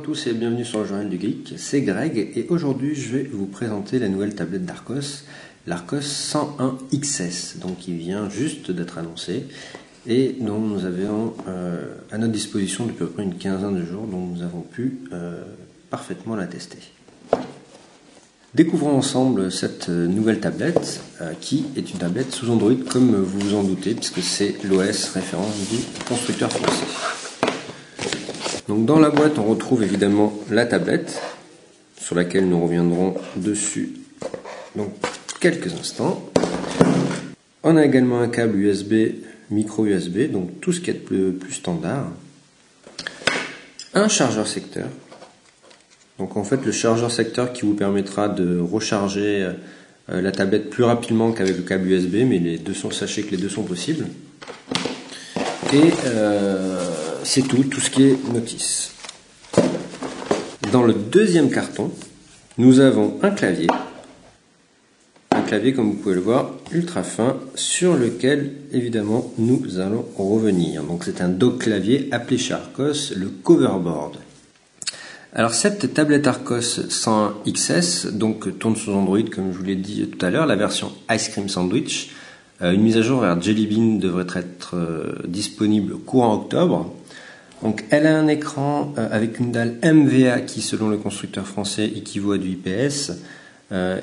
Bonjour à tous et bienvenue sur le Journal du Geek, c'est Greg et aujourd'hui je vais vous présenter la nouvelle tablette d'Arcos, l'Arcos 101 XS, donc qui vient juste d'être annoncée et dont nous avions à notre disposition depuis à peu près une quinzaine de jours, donc nous avons pu parfaitement la tester. Découvrons ensemble cette nouvelle tablette qui est une tablette sous Android comme vous vous en doutez puisque c'est l'OS référence du constructeur français. Donc dans la boîte on retrouve évidemment la tablette sur laquelle nous reviendrons dessus dans quelques instants. On a également un câble USB, micro USB, donc tout ce qui est plus standard. Un chargeur secteur. Donc en fait le chargeur secteur qui vous permettra de recharger la tablette plus rapidement qu'avec le câble USB, mais les deux sont, sachez que les deux sont possibles. Et c'est tout ce qui est notice. Dans le deuxième carton, nous avons un clavier comme vous pouvez le voir, ultra fin, sur lequel évidemment nous allons revenir. Donc c'est un dock clavier appelé chez Arcos le Coverboard. Alors cette tablette Arcos 101 XS donc tourne sous Android comme je vous l'ai dit tout à l'heure, la version Ice Cream Sandwich. Une mise à jour vers Jelly Bean devrait être disponible courant octobre. Donc elle a un écran avec une dalle MVA qui selon le constructeur français équivaut à du IPS.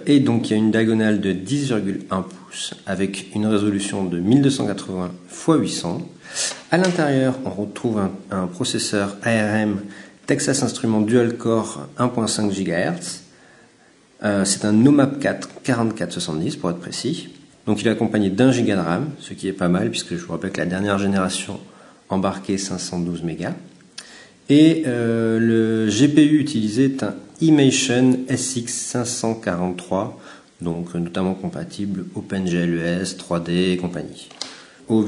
Et donc il y a une diagonale de 10,1 pouces avec une résolution de 1280 x 800. À l'intérieur on retrouve un processeur ARM Texas Instruments Dual Core 1.5 GHz. C'est un NoMap 4 4470 pour être précis. Donc il est accompagné d'1 Go de RAM, ce qui est pas mal puisque je vous rappelle que la dernière génération embarquait 512 Mb. Et le GPU utilisé est un eMation SX 543, donc notamment compatible OpenGLES, 3D et compagnie.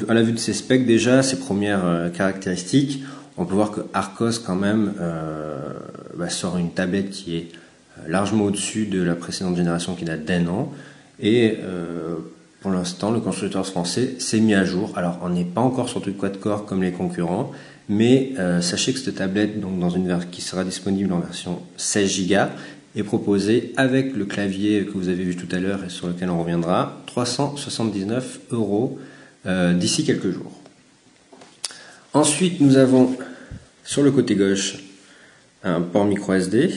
À la vue de ces specs déjà, ces premières caractéristiques, on peut voir que Arcos quand même sort une tablette qui est largement au-dessus de la précédente génération qui date d'1 an. Et pour l'instant, le constructeur français s'est mis à jour. Alors, on n'est pas encore sur du quad-core comme les concurrents, mais sachez que cette tablette, donc qui sera disponible en version 16 Go, est proposée avec le clavier que vous avez vu tout à l'heure et sur lequel on reviendra, 379 € d'ici quelques jours. Ensuite, nous avons sur le côté gauche un port micro SD.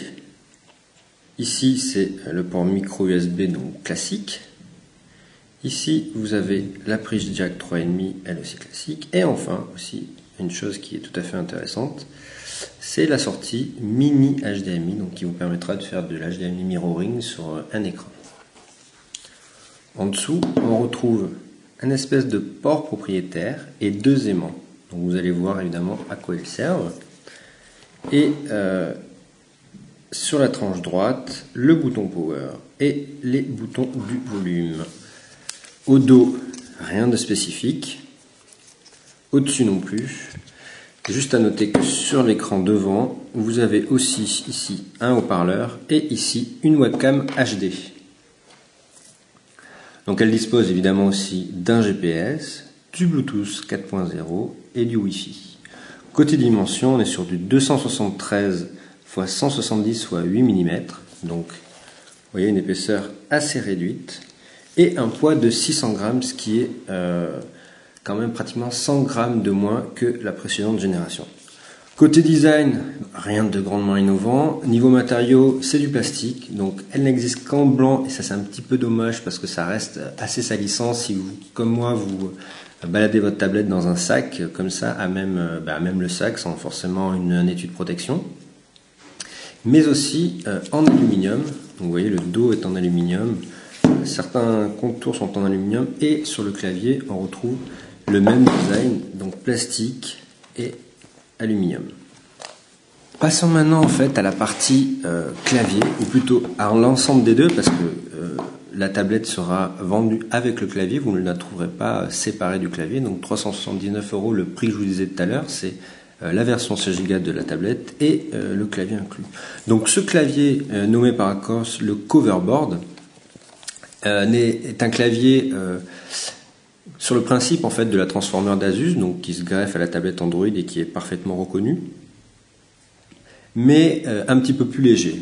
Ici, c'est le port micro USB donc classique. Ici, vous avez la prise jack 3,5, elle aussi classique. Et enfin, aussi, une chose qui est tout à fait intéressante, c'est la sortie mini HDMI, donc qui vous permettra de faire de l'HDMI mirroring sur un écran. En dessous, on retrouve un espèce de port propriétaire et deux aimants. Donc vous allez voir évidemment à quoi ils servent. Et sur la tranche droite, le bouton power et les boutons du volume. Au dos, rien de spécifique. Au-dessus non plus. Juste à noter que sur l'écran devant, vous avez aussi ici un haut-parleur et ici une webcam HD. Donc elle dispose évidemment aussi d'un GPS, du Bluetooth 4.0 et du Wi-Fi. Côté dimension, on est sur du 273 x 170 x 8 mm. Donc vous voyez une épaisseur assez réduite. Et un poids de 600 grammes, ce qui est quand même pratiquement 100 grammes de moins que la précédente génération. Côté design, rien de grandement innovant. Niveau matériaux, c'est du plastique, donc elle n'existe qu'en blanc, et ça c'est un petit peu dommage parce que ça reste assez salissant si vous, comme moi, vous baladez votre tablette dans un sac, comme ça, à même le sac, sans forcément un étui de protection. Mais aussi en aluminium, donc vous voyez le dos est en aluminium. Certains contours sont en aluminium et sur le clavier on retrouve le même design, donc plastique et aluminium. Passons maintenant en fait à la partie clavier, ou plutôt à l'ensemble des deux parce que la tablette sera vendue avec le clavier, vous ne la trouverez pas séparée du clavier, donc 379 €, le prix que je vous disais tout à l'heure, c'est la version 16 Go de la tablette et le clavier inclus. Donc ce clavier nommé par Arcos le Coverboard est un clavier sur le principe en fait de la transformer d'Asus, donc qui se greffe à la tablette Android et qui est parfaitement reconnu. mais un petit peu plus léger.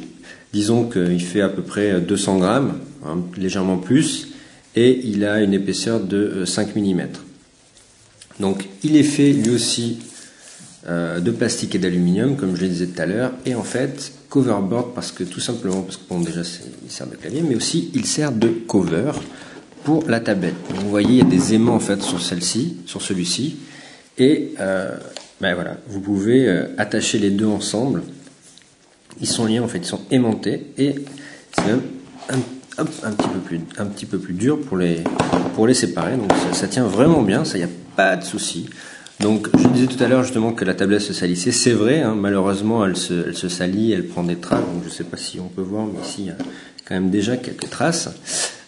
Disons qu'il fait à peu près 200 grammes, hein, légèrement plus, et il a une épaisseur de 5 mm. Donc il est fait lui aussi de plastique et d'aluminium, comme je le disais tout à l'heure, et en fait coverboard parce que bon, déjà il sert de clavier, mais aussi il sert de cover pour la tablette. Donc, vous voyez, il y a des aimants en fait sur celui-ci, et ben voilà, vous pouvez attacher les deux ensemble. Ils sont liés en fait, ils sont aimantés, et c'est même un petit peu plus dur pour les séparer. Donc ça tient vraiment bien, ça, il n'y a pas de souci. Donc je disais tout à l'heure justement que la tablette se salissait, c'est vrai, hein, malheureusement elle se salit, elle prend des traces, donc je ne sais pas si on peut voir, mais ici il y a quand même déjà quelques traces.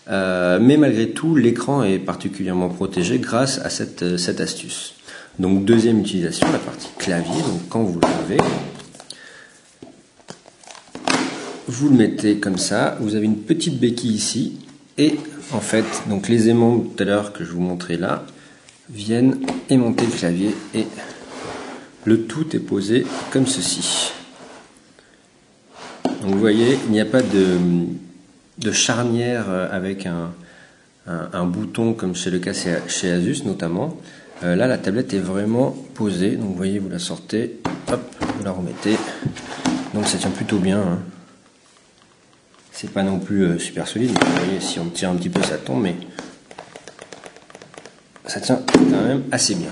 Mais malgré tout, l'écran est particulièrement protégé grâce à cette astuce. Donc deuxième utilisation, la partie clavier. Donc quand vous l'avez, vous le mettez comme ça, vous avez une petite béquille ici, et en fait, donc les aimants tout à l'heure que je vous montrais là, viennent aimanter le clavier, et le tout est posé comme ceci. Donc vous voyez, il n'y a pas de charnière avec un bouton comme c'est le cas chez Asus notamment. Là la tablette est vraiment posée, donc vous voyez, vous la sortez, hop, vous la remettez, donc ça tient plutôt bien, hein. C'est pas non plus super solide, vous voyez, si on tire un petit peu ça tombe, mais ça tient quand même assez bien.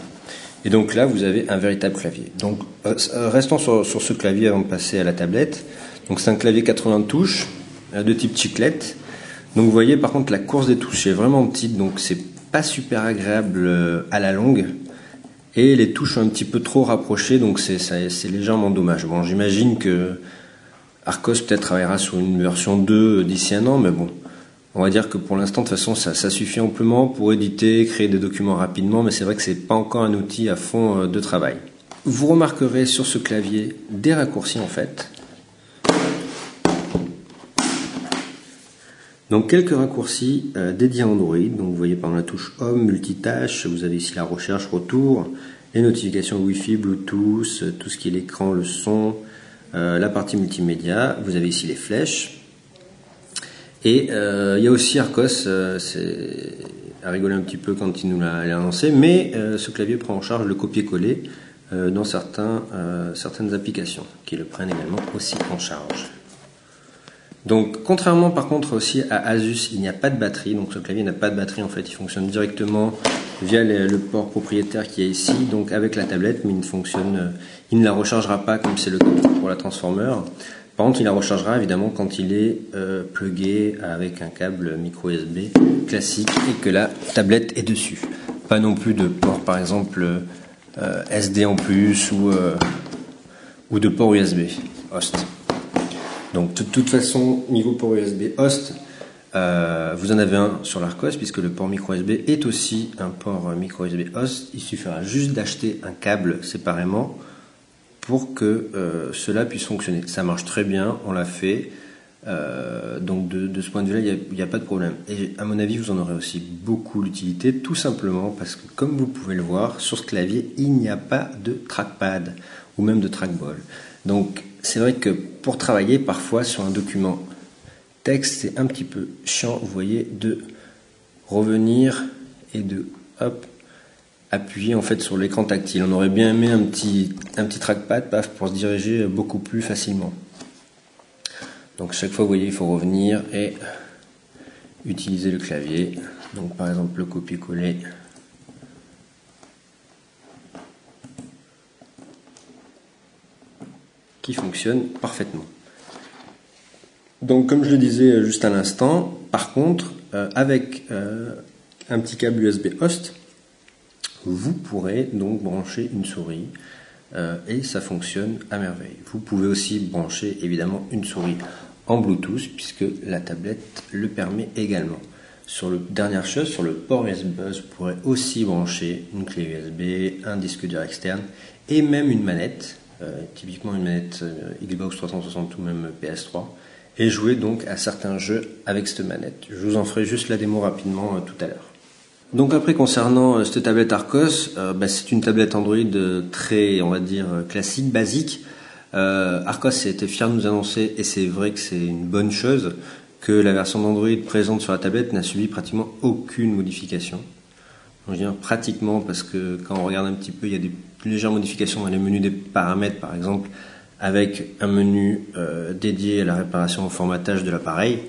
Et donc là vous avez un véritable clavier. Donc restons sur ce clavier avant de passer à la tablette. Donc c'est un clavier 80 touches de type chiclette. Donc vous voyez par contre la course des touches est vraiment petite, donc c'est pas super agréable à la longue, et les touches sont un petit peu trop rapprochées, donc c'est légèrement dommage. Bon, j'imagine que Archos peut-être travaillera sur une version 2 d'ici un an, mais bon, on va dire que pour l'instant de toute façon ça suffit amplement pour éditer, créer des documents rapidement, mais c'est vrai que c'est pas encore un outil à fond de travail. Vous remarquerez sur ce clavier des raccourcis en fait. Donc quelques raccourcis dédiés à Android. Donc vous voyez par exemple la touche Home, multitâche, vous avez ici la recherche, retour, les notifications Wi-Fi, Bluetooth, tout ce qui est l'écran, le son, la partie multimédia. Vous avez ici les flèches. Et il y a aussi Archos, c'est à rigoler un petit peu quand il nous l'a annoncé, mais ce clavier prend en charge le copier-coller dans certaines applications qui le prennent également aussi en charge. Donc contrairement par contre aussi à Asus, il n'y a pas de batterie, donc ce clavier n'a pas de batterie en fait, il fonctionne directement via le port propriétaire qui est ici, donc avec la tablette, mais il ne la rechargera pas comme c'est le cas pour la Transformer. Par contre il la rechargera évidemment quand il est plugué avec un câble micro USB classique et que la tablette est dessus. Pas non plus de port par exemple SD en plus ou de port USB host. Donc de toute façon, niveau port USB host, vous en avez un sur l'Archos puisque le port micro USB est aussi un port micro USB host. Il suffira juste d'acheter un câble séparément pour que cela puisse fonctionner. Ça marche très bien, on l'a fait. Donc de ce point de vue-là, il n'y a pas de problème. Et à mon avis, vous en aurez aussi beaucoup l'utilité, tout simplement parce que comme vous pouvez le voir, sur ce clavier, il n'y a pas de trackpad ou même de trackball. Donc c'est vrai que pour travailler parfois sur un document texte, c'est un petit peu chiant, vous voyez, de revenir et de hop, appuyer en fait sur l'écran tactile. On aurait bien aimé un petit trackpad pour se diriger beaucoup plus facilement. Donc chaque fois, vous voyez, il faut revenir et utiliser le clavier. Donc par exemple le copier-coller. Qui fonctionne parfaitement. Donc comme je le disais juste à l'instant, par contre, avec un petit câble USB host, vous pourrez donc brancher une souris et ça fonctionne à merveille. Vous pouvez aussi brancher évidemment une souris en Bluetooth puisque la tablette le permet également. Dernière chose, sur le port USB, vous pourrez aussi brancher une clé USB, un disque dur externe et même une manette. Typiquement une manette Xbox 360 ou même PS3 et jouer donc à certains jeux avec cette manette. Je vous en ferai juste la démo rapidement tout à l'heure. Donc après concernant cette tablette Archos, c'est une tablette Android très, on va dire, classique, basique. Arcos a été fier de nous annoncer, et c'est vrai que c'est une bonne chose, que la version d'Android présente sur la tablette n'a subi pratiquement aucune modification. Je dis pratiquement parce que quand on regarde un petit peu, il y a des légères modifications dans les menus des paramètres, par exemple, avec un menu dédié à la réparation au formatage de l'appareil.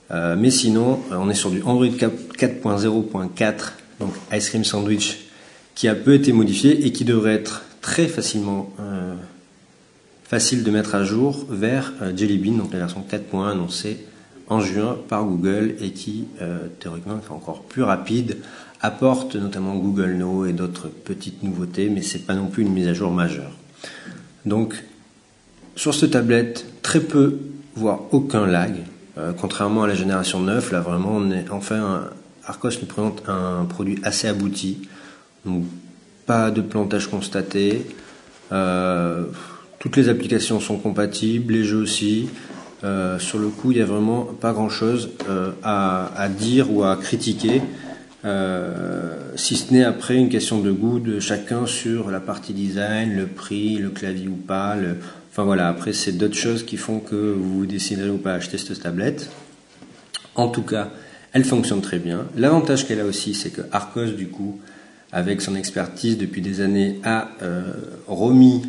Mais sinon, on est sur du Android 4.0.4, donc Ice Cream Sandwich, qui a peu été modifié et qui devrait être très facilement facile de mettre à jour vers Jelly Bean, donc la version 4.1 annoncée en juin par Google et qui, théoriquement, est encore plus rapide, apporte notamment Google Now et d'autres petites nouveautés, mais c'est pas non plus une mise à jour majeure. Donc, sur cette tablette, très peu, voire aucun lag, contrairement à la génération 9, là vraiment, Arcos nous présente un produit assez abouti, donc pas de plantage constaté, toutes les applications sont compatibles, les jeux aussi. Sur le coup, il n'y a vraiment pas grand-chose à dire ou à critiquer, si ce n'est après une question de goût de chacun sur la partie design, le prix, le clavier ou pas. Enfin voilà, après c'est d'autres choses qui font que vous déciderez ou pas acheter cette tablette. En tout cas, elle fonctionne très bien. L'avantage qu'elle a aussi, c'est que Arcos, du coup, avec son expertise depuis des années, a remis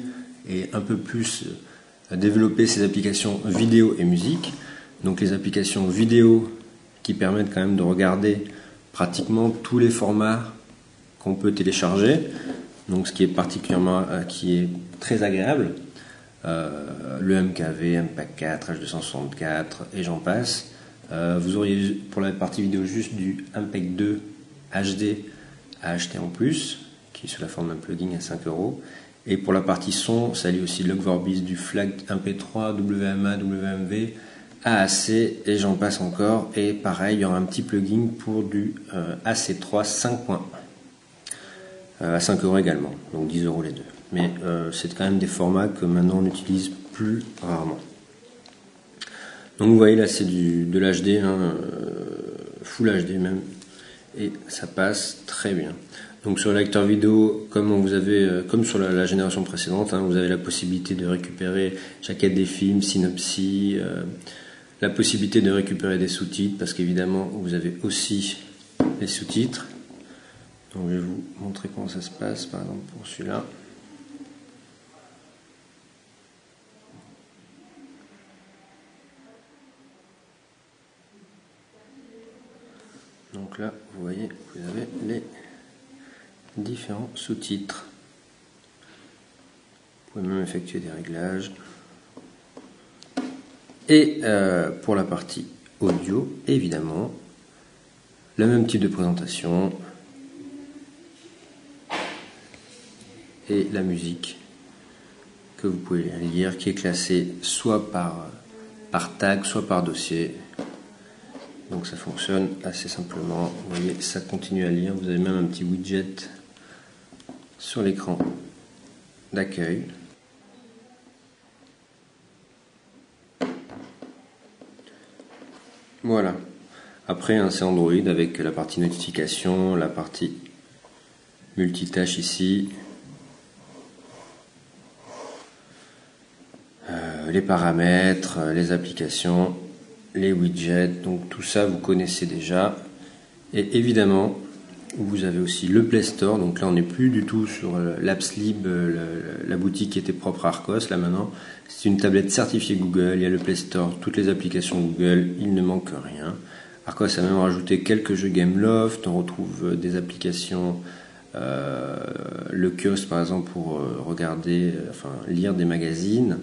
et un peu plus développer ses applications vidéo et musique. Donc les applications vidéo qui permettent quand même de regarder pratiquement tous les formats qu'on peut télécharger, donc ce qui est qui est très agréable, le MKV, MPEG-4, H264 et j'en passe. Vous auriez pour la partie vidéo juste du MPEG-2 HD à acheter en plus, qui est sous la forme d'un plugin à 5 €. Et pour la partie son, ça lie aussi Log Vorbis, du FLAC MP3, WMA, WMV, AAC et j'en passe encore. Et pareil, il y aura un petit plugin pour du AC3 5.1 à 5 € également, donc 10 € les deux. Mais c'est quand même des formats que maintenant on utilise plus rarement. Donc vous voyez là c'est de l'HD, Full HD même, et ça passe très bien. Donc sur le lecteur vidéo, comme sur la génération précédente, vous avez la possibilité de récupérer jaquette des films, synopsis, la possibilité de récupérer des sous-titres, parce qu'évidemment vous avez aussi les sous-titres. Donc je vais vous montrer comment ça se passe, par exemple pour celui-là. Donc là, vous voyez, vous avez les différents sous-titres. Vous pouvez même effectuer des réglages. Et pour la partie audio, évidemment, le même type de présentation et la musique que vous pouvez lire, qui est classée soit par tag, soit par dossier. Donc ça fonctionne assez simplement. Vous voyez, ça continue à lire. Vous avez même un petit widget sur l'écran d'accueil. Voilà. Après, c'est Android avec la partie notification, la partie multitâche ici, les paramètres, les applications, les widgets, donc tout ça vous connaissez déjà. Et évidemment, vous avez aussi le Play Store, donc là on n'est plus du tout sur l'AppsLib, la boutique qui était propre à Arcos, là maintenant c'est une tablette certifiée Google, il y a le Play Store, toutes les applications Google, il ne manque rien. Arcos a même rajouté quelques jeux Gameloft, on retrouve des applications, le kiosque par exemple pour lire des magazines.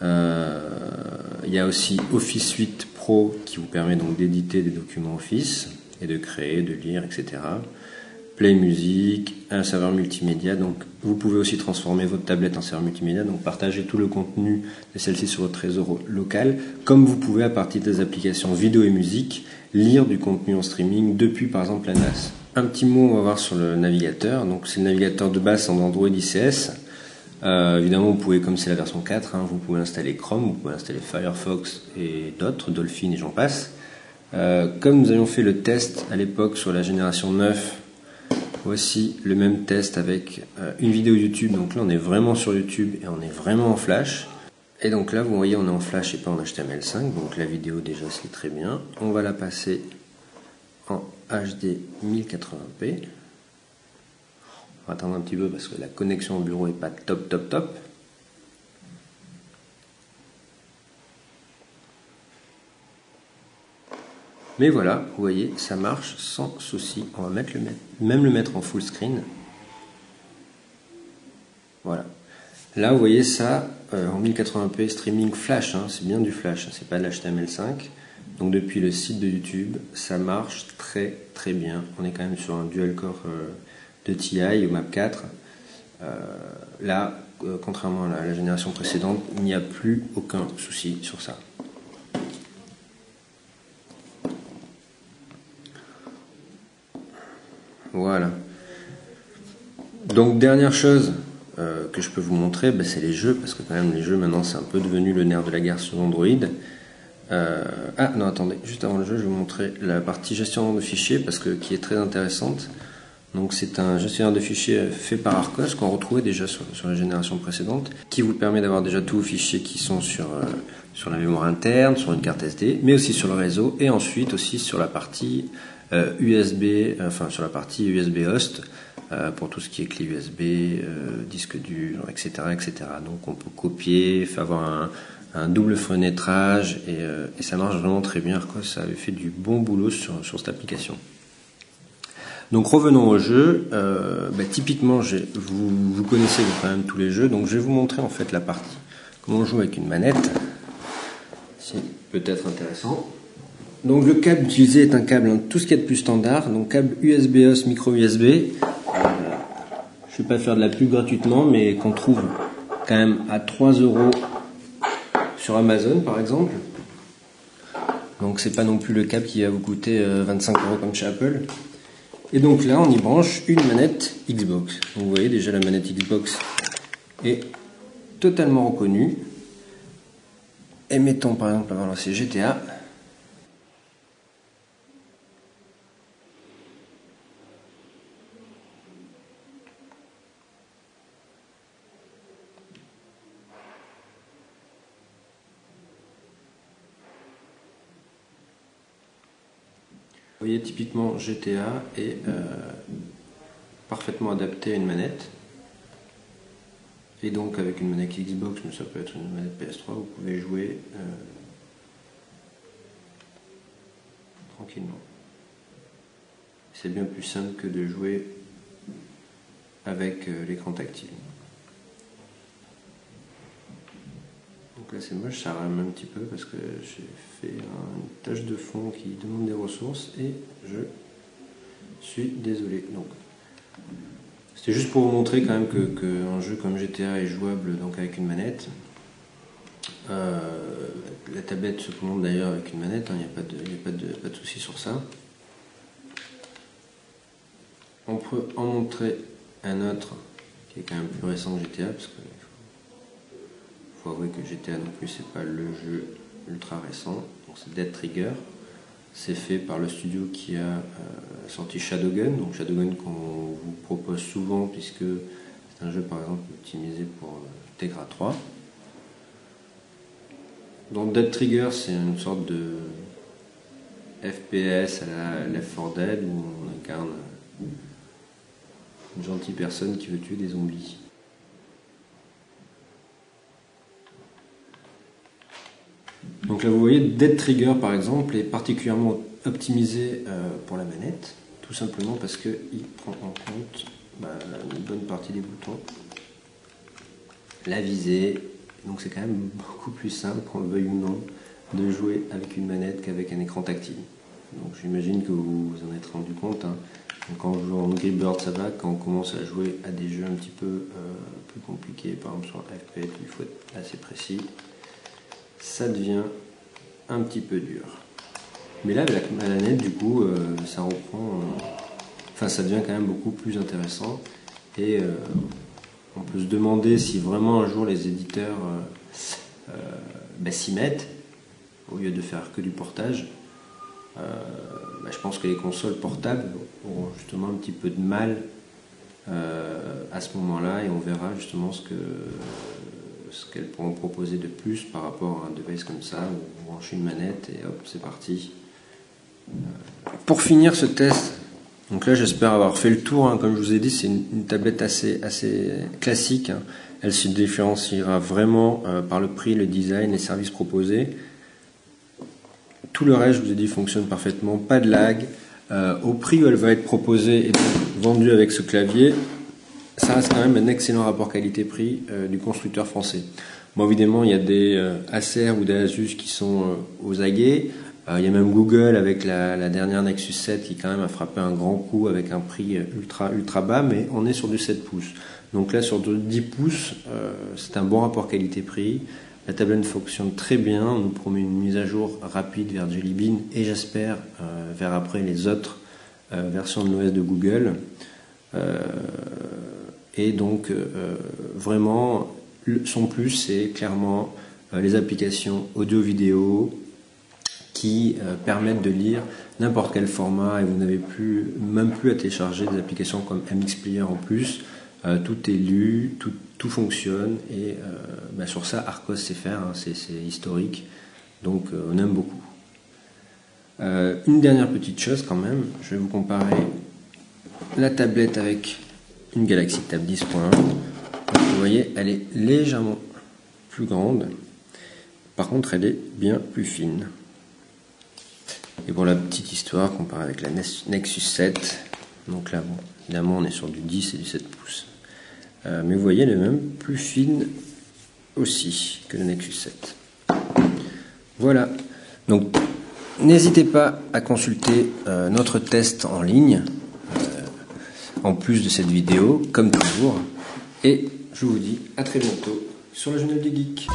Il y a aussi Office Suite Pro qui vous permet donc d'éditer des documents Office et de créer, de lire, etc. Play Music, un serveur multimédia, donc vous pouvez aussi transformer votre tablette en serveur multimédia, donc partager tout le contenu de celle-ci sur votre réseau local, comme vous pouvez à partir des applications vidéo et musique, lire du contenu en streaming depuis par exemple la NAS. Un petit mot on va voir sur le navigateur, donc c'est le navigateur de base en Android ICS. Évidemment, vous pouvez, comme c'est la version 4, vous pouvez installer Chrome, vous pouvez installer Firefox et d'autres, Dolphin et j'en passe. Comme nous avions fait le test à l'époque sur la génération 9, Voici le même test avec une vidéo YouTube. Donc là on est vraiment sur YouTube et on est vraiment en flash. Et donc là vous voyez on est en flash et pas en HTML5. Donc la vidéo déjà c'est très bien. On va la passer en HD 1080p. On va attendre un petit peu parce que la connexion au bureau est pas top. Mais voilà, vous voyez, ça marche sans souci. On va même le mettre en full screen. Voilà. Là, vous voyez ça en 1080p streaming flash. Hein, c'est bien du flash, c'est pas de l'HTML5. Donc depuis le site de YouTube, ça marche très bien. On est quand même sur un dual core de TI ou Map 4. Là, contrairement à la génération précédente, il n'y a plus aucun souci sur ça. Voilà. Donc dernière chose que je peux vous montrer, c'est les jeux, parce que quand même les jeux maintenant c'est un peu devenu le nerf de la guerre sur Android. Ah non attendez, juste avant le jeu je vais vous montrer la partie gestionnaire de fichiers qui est très intéressante. Donc c'est un gestionnaire de fichiers fait par Arcos qu'on retrouvait déjà sur la génération précédente, qui vous permet d'avoir déjà tous vos fichiers qui sont sur la mémoire interne, sur une carte SD, mais aussi sur le réseau et ensuite aussi sur la partie USB, sur la partie USB host pour tout ce qui est clé USB, disque dur, etc., etc. Donc on peut copier, avoir un double fenêtrage et ça marche vraiment très bien. Arcos avait fait du bon boulot sur cette application. Donc revenons au jeu. Typiquement, vous connaissez quand même tous les jeux, donc je vais vous montrer en fait la partie. Comment on joue avec une manette. C'est peut-être intéressant. Donc le câble utilisé est un câble, tout ce qu'il y a de plus standard, donc câble USB host micro USB. Je ne vais pas faire de la pub gratuitement, mais qu'on trouve quand même à 3 € sur Amazon par exemple. Donc c'est pas non plus le câble qui va vous coûter 25 € comme chez Apple. Et donc là on y branche une manette Xbox. Donc vous voyez déjà la manette Xbox est totalement reconnue. Et mettons par exemple, on va lancer GTA. Vous voyez typiquement GTA est parfaitement adapté à une manette. Et donc avec une manette Xbox, mais ça peut être une manette PS3, vous pouvez jouer tranquillement. C'est bien plus simple que de jouer avec l'écran tactile. Donc là c'est moche, ça rame un petit peu parce que j'ai fait une tâche de fond qui demande des ressources et je suis désolé. Donc c'était juste pour vous montrer quand même qu'un jeu comme GTA est jouable donc avec une manette. La tablette se commande d'ailleurs avec une manette, il n'y a pas de souci sur ça. On peut en montrer un autre qui est quand même plus récent que GTA, parce qu'il faut avouer que GTA non plus c'est pas le jeu ultra récent. Donc c'est Dead Trigger. C'est fait par le studio qui a sorti Shadowgun. Donc Shadowgun qu'on vous propose souvent puisque c'est un jeu par exemple optimisé pour Tegra 3. Donc Dead Trigger c'est une sorte de FPS à la Left 4 Dead où on incarne une gentille personne qui veut tuer des zombies. Donc là vous voyez Dead Trigger par exemple est particulièrement optimisé pour la manette, tout simplement parce qu'il prend en compte une bonne partie des boutons, la visée, donc c'est quand même beaucoup plus simple, qu'on le veuille ou non, de jouer avec une manette qu'avec un écran tactile. Donc j'imagine que vous vous en êtes rendu compte. Hein. Donc, quand on joue en Angry Birds ça va, quand on commence à jouer à des jeux un petit peu plus compliqués, par exemple sur FPS, il faut être assez précis, ça devient un petit peu dur. Mais là, avec la manette, du coup, ça reprend. Ça devient quand même beaucoup plus intéressant. Et on peut se demander si vraiment un jour les éditeurs s'y mettent, au lieu de faire que du portage. je pense que les consoles portables auront justement un petit peu de mal à ce moment-là, et on verra justement ce qu'elles pourront proposer de plus par rapport à un device comme ça, où on branche une manette et hop, c'est parti. Pour finir ce test, donc là j'espère avoir fait le tour, hein. Comme je vous ai dit, c'est une tablette assez classique, hein. Elle se différenciera vraiment par le prix, le design, les services proposés. Tout le reste, je vous ai dit, fonctionne parfaitement, pas de lag. Au prix où elle va être proposée et donc vendue avec ce clavier, ça reste quand même un excellent rapport qualité-prix du constructeur français. Bon, évidemment, il y a des Acer ou des Asus qui sont aux aguets. Il y a même Google avec la dernière Nexus 7 qui quand même a frappé un grand coup avec un prix ultra bas, mais on est sur du 7 pouces. Donc là, sur du 10 pouces, c'est un bon rapport qualité-prix. La tablette fonctionne très bien, on nous promet une mise à jour rapide vers Jelly Bean et j'espère vers après les autres versions de l'OS de Google. Et donc vraiment, son plus, c'est clairement les applications audio-vidéo qui permettent de lire n'importe quel format, et vous n'avez même plus à télécharger des applications comme MX Player en plus. Tout est lu, tout fonctionne, et sur ça Archos sait faire, hein, c'est historique, donc on aime beaucoup. Une dernière petite chose quand même, je vais vous comparer la tablette avec une Galaxy Tab 10.1. Vous voyez, elle est légèrement plus grande, par contre elle est bien plus fine. Et pour la petite histoire, comparée avec la Nexus 7, donc là, bon, évidemment, on est sur du 10 et du 7 pouces. Mais vous voyez, elle est même plus fine aussi que le Nexus 7. Voilà. Donc, n'hésitez pas à consulter notre test en ligne, en plus de cette vidéo, comme toujours. Et je vous dis à très bientôt sur le Journal du Geek.